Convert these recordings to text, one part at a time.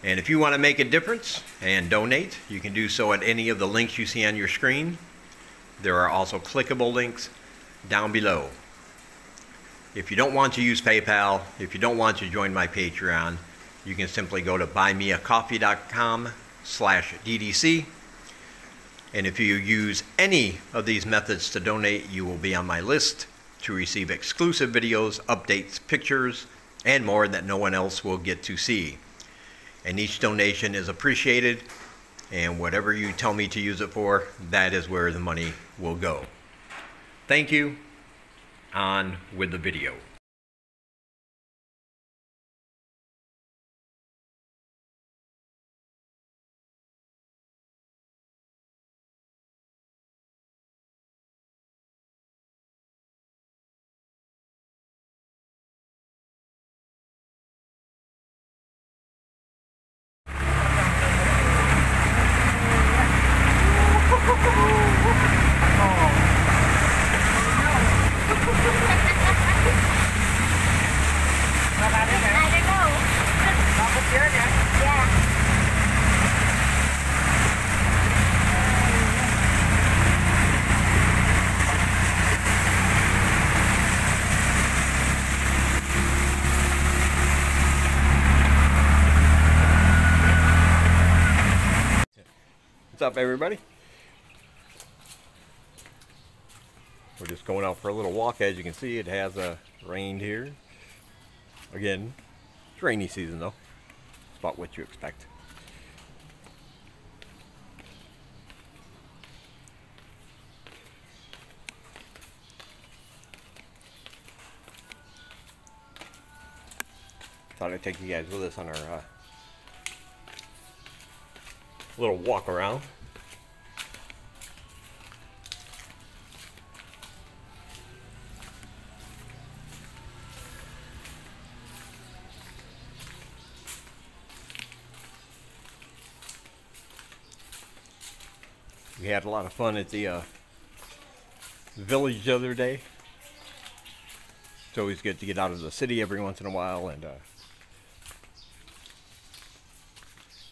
And if you want to make a difference and donate, you can do so at any of the links you see on your screen. There are also clickable links down below. If you don't want to use PayPal, if you don't want to join my Patreon, you can simply go to buymeacoffee.com/DDC. And if you use any of these methods to donate, you will be on my list to receive exclusive videos, updates, pictures, and more that no one else will get to see. And each donation is appreciated, and whatever you tell me to use it for, that is where the money will go. Thank you. On with the video. What's up, everybody? We're just going out for a little walk. As you can see, it has rained here. Again, it's rainy season though. It's about what you expect. Thought I'd take you guys with us on our little walk around. We had a lot of fun at the village the other day. It's always good to get out of the city every once in a while and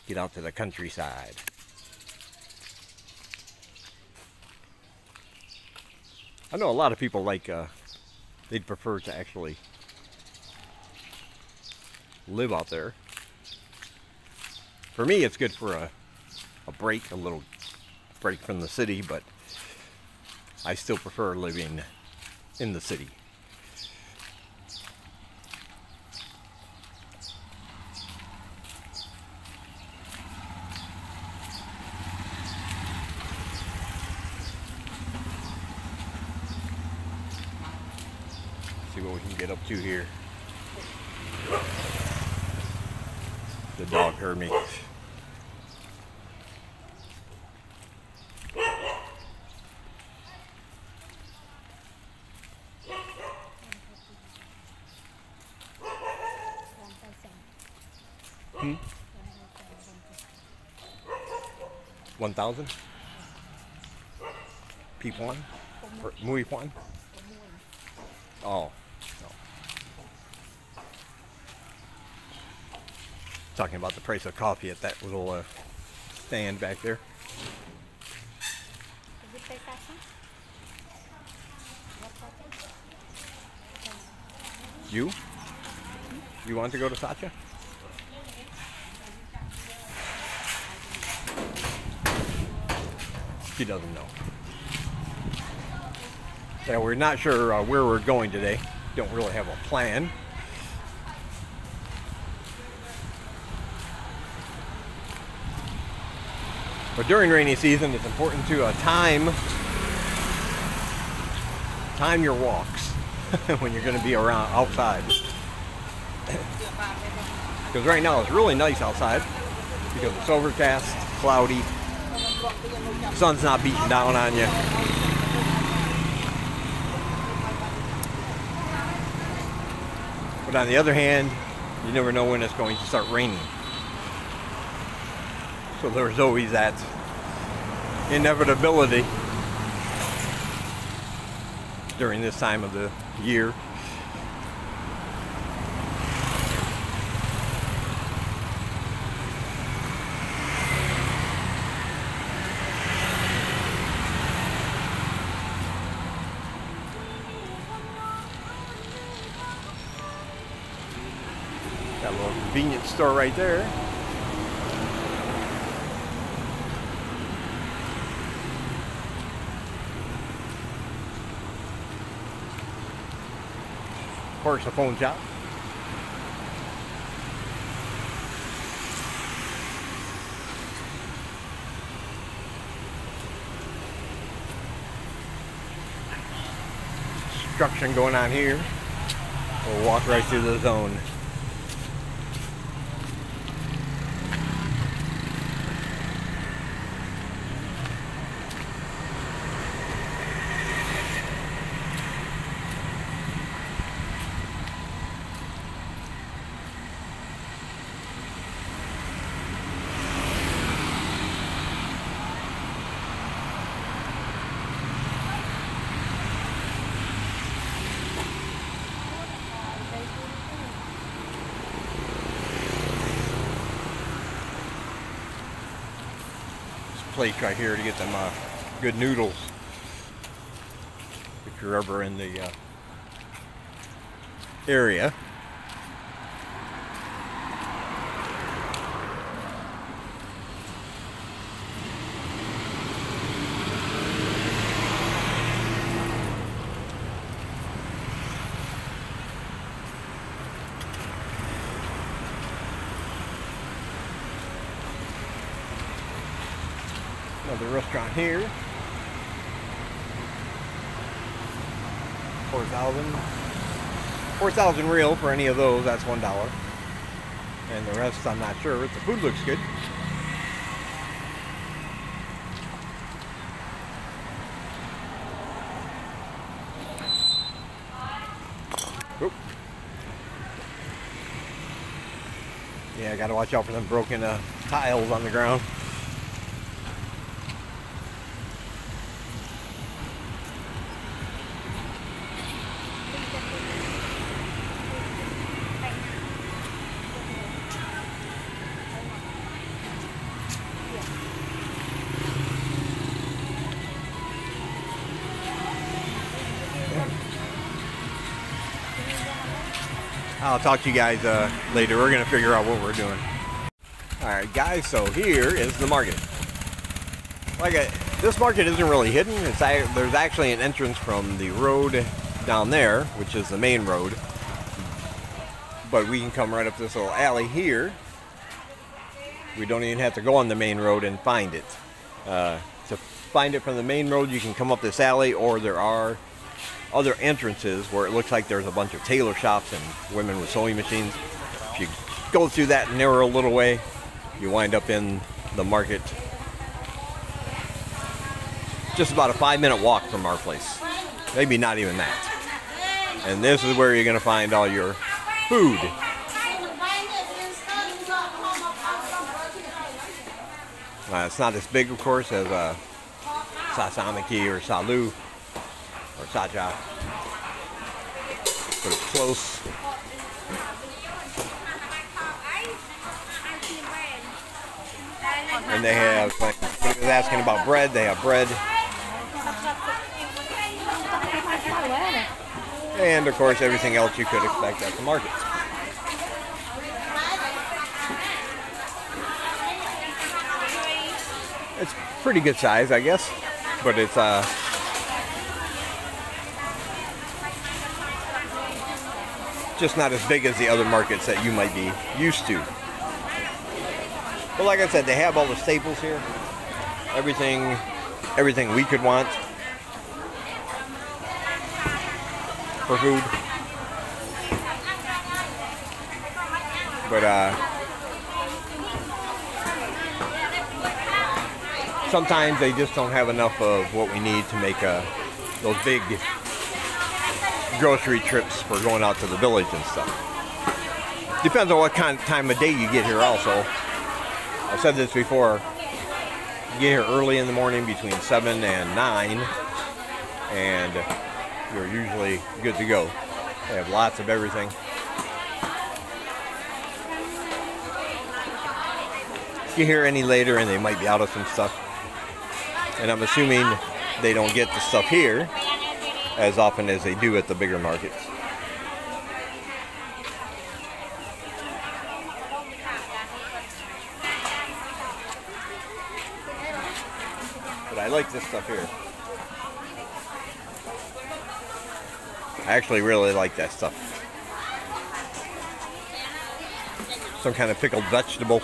get out to the countryside. I know a lot of people like they'd prefer to actually live out there. For me, it's good for a break, a little break from the city, but I still prefer living in the city. See what we can get up to here. The dog heard me. Hmm? 1,000? P1? Muy Juan? Oh. No. Talking about the price of coffee at that little stand back there. You? You want to go to Sacha? She doesn't know. Yeah, we're not sure where we're going today. Don't really have a plan. But during rainy season, it's important to time your walks when you're going to be around outside. Because right now it's really nice outside because it's overcast, cloudy, sun's not beating down on you. But on the other hand, you never know when it's going to start raining. So there's always that inevitability during this time of the year. convenience store right there. Of course, a phone shop. Construction going on here. We'll walk right through the zone. Place right here to get them good noodles if you're ever in the area. Another restaurant here. 4,000 real for any of those. That's $1. And the rest, I'm not sure. The food looks good. Oop. Yeah, I gotta watch out for them broken tiles on the ground. I'll talk to you guys later. We're going to figure out what we're doing. Alright guys, so here is the market. This market isn't really hidden. There's actually an entrance from the road down there, which is the main road. But we can come right up this little alley here. We don't even have to go on the main road and find it. To find it from the main road, you can come up this alley, or there are other entrances where it looks like there's a bunch of tailor shops and women with sewing machines. If you go through that narrow little way, you wind up in the market. Just about a 5-minute walk from our place. Maybe not even that. And this is where you're going to find all your food. It's not as big, of course, as Sasamiki or Salu or Saja, but it's close. And they have, like, I was asking about bread, they have bread. And of course everything else you could expect at the markets. It's pretty good size, I guess, but it's just not as big as the other markets that you might be used to. But like I said, they have all the staples here. Everything we could want for food. But sometimes they just don't have enough of what we need to make those big grocery trips for going out to the village and stuff. Depends on what kind of time of day you get here also. I've said this before, you get here early in the morning between 7 and 9 and you're usually good to go. They have lots of everything. If you hear any later and they might be out of some stuff. And I'm assuming they don't get the stuff here as often as they do at the bigger markets. But I like this stuff here. I actually really like that stuff. Some kind of pickled vegetable.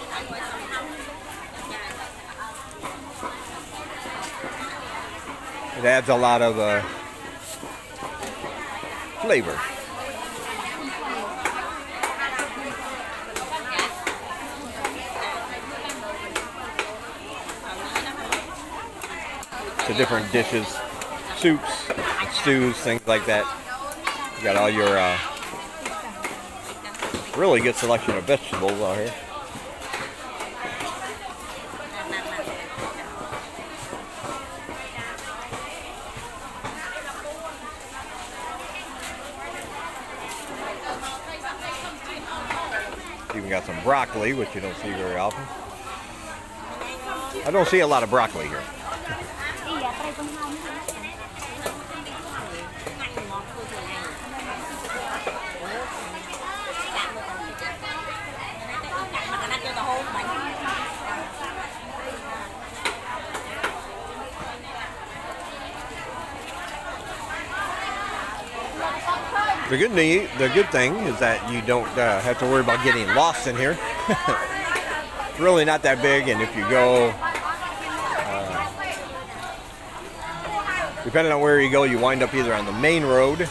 It adds a lot of flavor. To different dishes, soups, stews, things like that. You got all your really good selection of vegetables out here. Even got some broccoli, which you don't see very often. I don't see a lot of broccoli here. The good thing is that you don't have to worry about getting lost in here. It's really not that big, and if you go, depending on where you go, you wind up either on the main road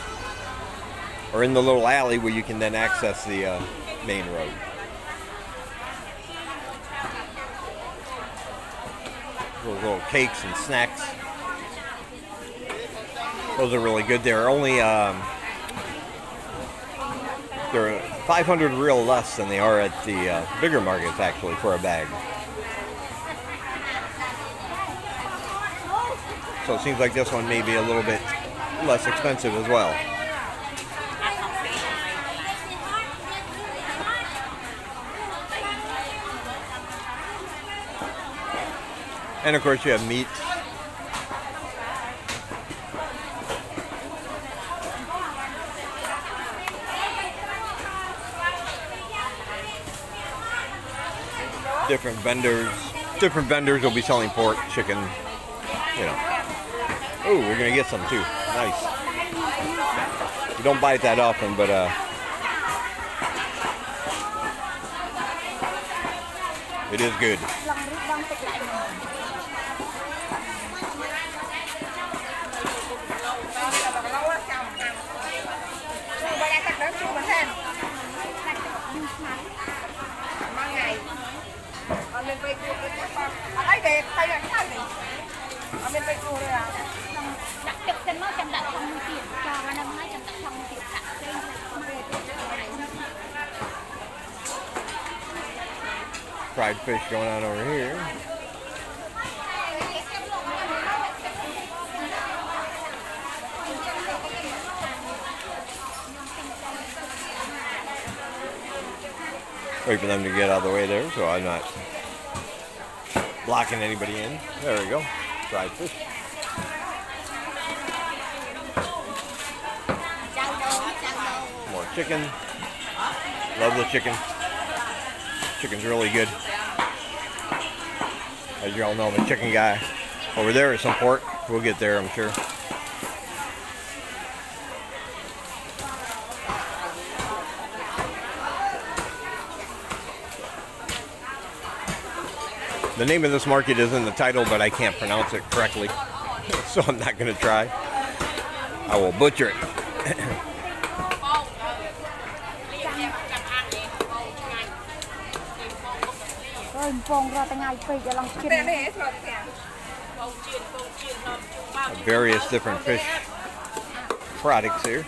or in the little alley where you can then access the main road. Those little cakes and snacks, those are really good. They're only they're 500 real less than they are at the bigger markets, actually, for a bag. So it seems like this one may be a little bit less expensive as well. And of course you have meat. Different vendors will be selling pork, chicken, you know. Oh, we're gonna get some too. Nice. You don't bite that often, but it is good. Fried fish going on over here. Wait for them to get out of the way there so I'm not blocking anybody in. There we go. Fried fish. More chicken. Love the chicken. Chicken's really good. As you all know, I'm a chicken guy. Over there is some pork. We'll get there, I'm sure. The name of this market is in the title, but I can't pronounce it correctly, so I'm not going to try. I will butcher it. Various different fish products here.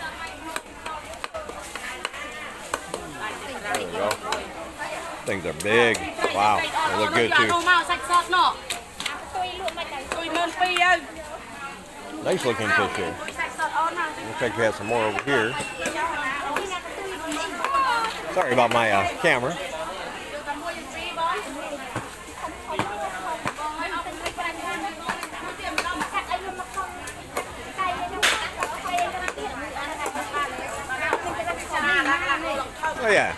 There we go. Things are big. Wow, they look good too. Nice looking fish here. Looks like we have some more over here. Sorry about my camera. Oh yeah.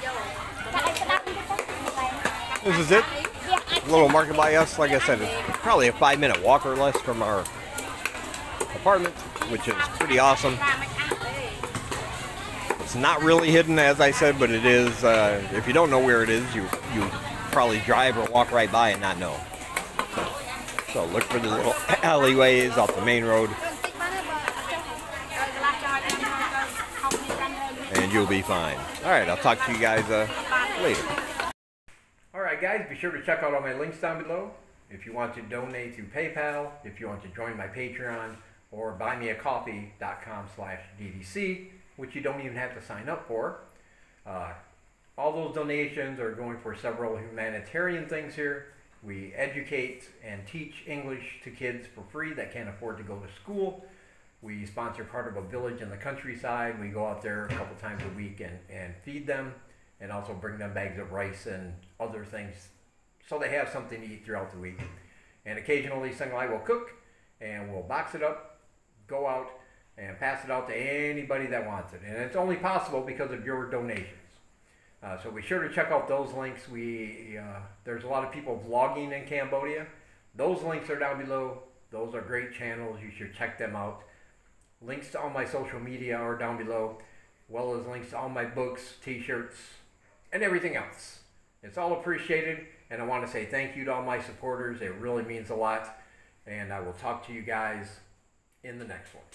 This is it? little market by us. Like I said, it's probably a 5-minute walk or less from our apartment, which is pretty awesome. It's not really hidden, as I said, but it is. If you don't know where it is, you probably drive or walk right by and not know. So look for the little alleyways off the main road, and you'll be fine. All right, I'll talk to you guys later. All right, guys, be sure to check out all my links down below. If you want to donate through PayPal, if you want to join my Patreon, or buymeacoffee.com/DDC, which you don't even have to sign up for. All those donations are going for several humanitarian things here. We educate and teach English to kids for free that can't afford to go to school. We sponsor part of a village in the countryside. We go out there a couple times a week and feed them, and also bring them bags of rice and other things so they have something to eat throughout the week. And occasionally Singlai will cook, and we'll box it up, go out, and pass it out to anybody that wants it. And it's only possible because of your donations. So be sure to check out those links. There's a lot of people vlogging in Cambodia. Those links are down below. Those are great channels. You should check them out. Links to all my social media are down below, as well as links to all my books, t-shirts, and everything else. It's all appreciated, and I want to say thank you to all my supporters. It really means a lot, and I will talk to you guys in the next one.